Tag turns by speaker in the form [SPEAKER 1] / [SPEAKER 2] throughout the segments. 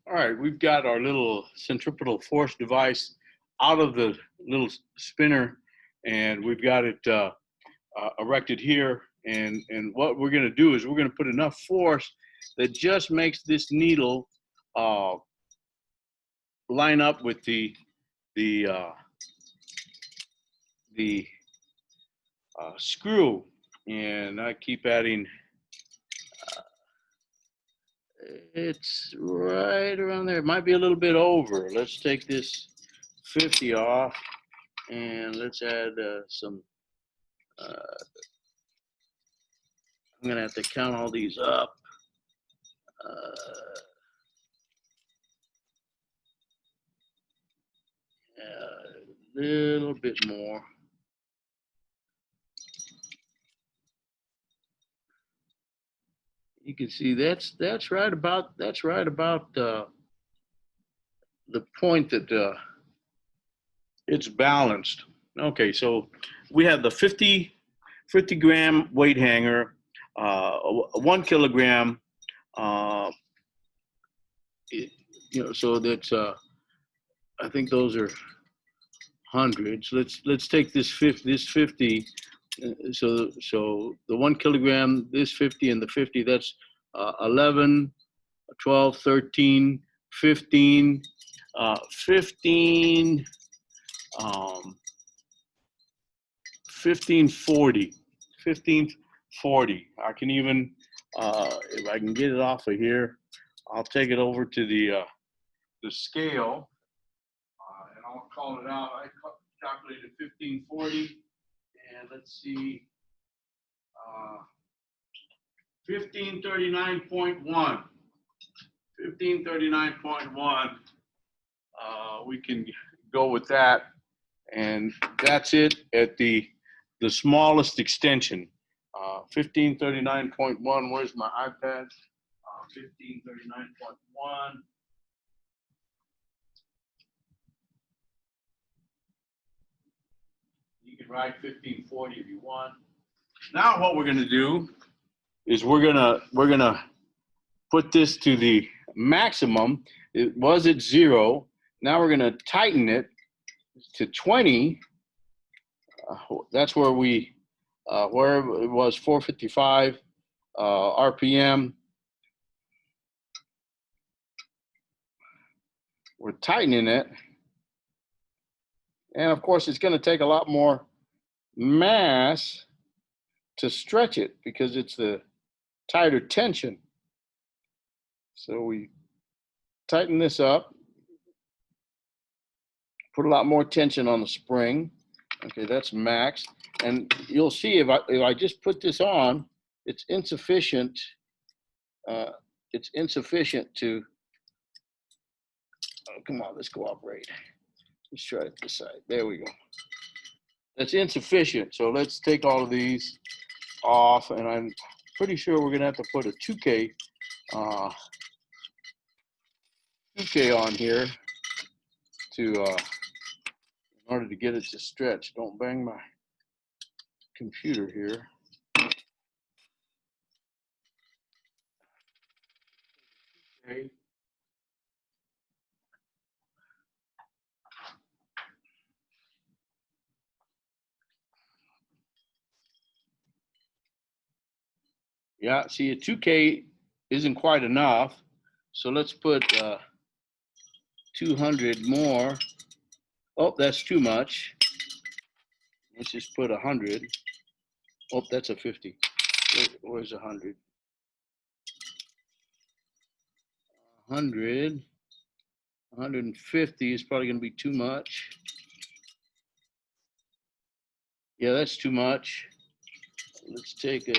[SPEAKER 1] All right, we've got our little centripetal force device out of the little spinner, and we've got it erected here. And what we're going to do is we're going to put enough force that just makes this needle uh, line up with the uh, the screw. And I keep adding. It's right around there. It might be a little bit over. Let's take this 50 off, and let's add some. I'm gonna have to count all these up. A little bit more. You can see that's right about the point that it's balanced. Okay, so we have the 50 gram weight hanger, 1 kilogram. Uh, so that's I think those are hundreds. Let's take this 50. So the 1 kilogram, this 50 and the 50, that's 11, 12, 13, 15, 15, 1540. 1540. I can even, if I can get it off of here, I'll take it over to the scale, and I'll call it out. I calculated 1540, and let's see, 1539.1. 1539.1. We can go with that, and that's it at the smallest extension. 1539.1. Where's my iPad? 1539.1. You can write 1540 if you want. Now what we're going to do is we're gonna put this to the maximum. It was at 0. Now we're gonna tighten it to 20. That's where where it was 455 RPM. We're tightening it, and of course it's going to take a lot more mass to stretch it because it's the tighter tension. So we tighten this up, put a lot more tension on the spring. Okay, that's max. And you'll see if I just put this on, it's insufficient. It's insufficient to, oh, come on, let's cooperate. Let's try it this side. There we go. That's insufficient. So let's take all of these off, and I'm pretty sure we're gonna have to put a 2K on here to in order to get it to stretch. Don't bang my computer here. Okay. Yeah, see, a 2K isn't quite enough, so let's put 200 more. Oh, that's too much. Let's just put 100. Oh, that's a 50. Where's 100? 100. 150 is probably going to be too much. Yeah, that's too much. Let's take a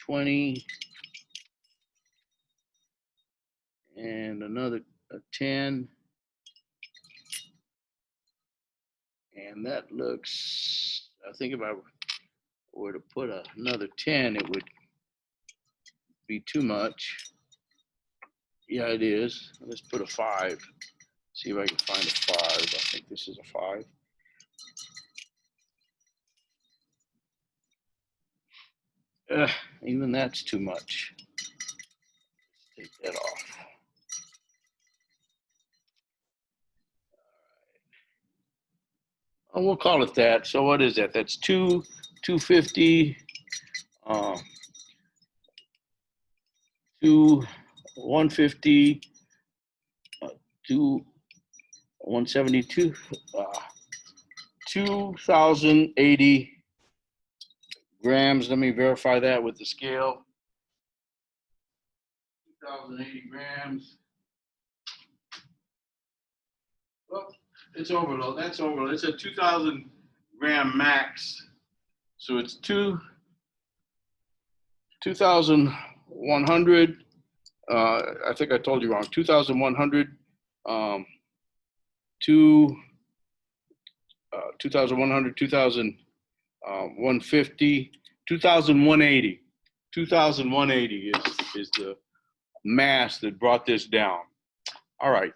[SPEAKER 1] 20 and another 10. And that looks, I think if I were to put another 10, it would be too much. Yeah, it is. Let's put a 5. See if I can find a 5. I think this is a 5. Even that's too much. Let's take that off. and we'll call it that. So what is that? That's 250, 150, 172, 2,080 grams. Let me verify that with the scale. 2,080 grams. Well, it's overload. That's overload. It's a 2,000 gram max. So it's 2,100. I think I told you wrong. 2,100. 2,100, 2,150, 2,180. 2,180 is the mass that brought this down. All right.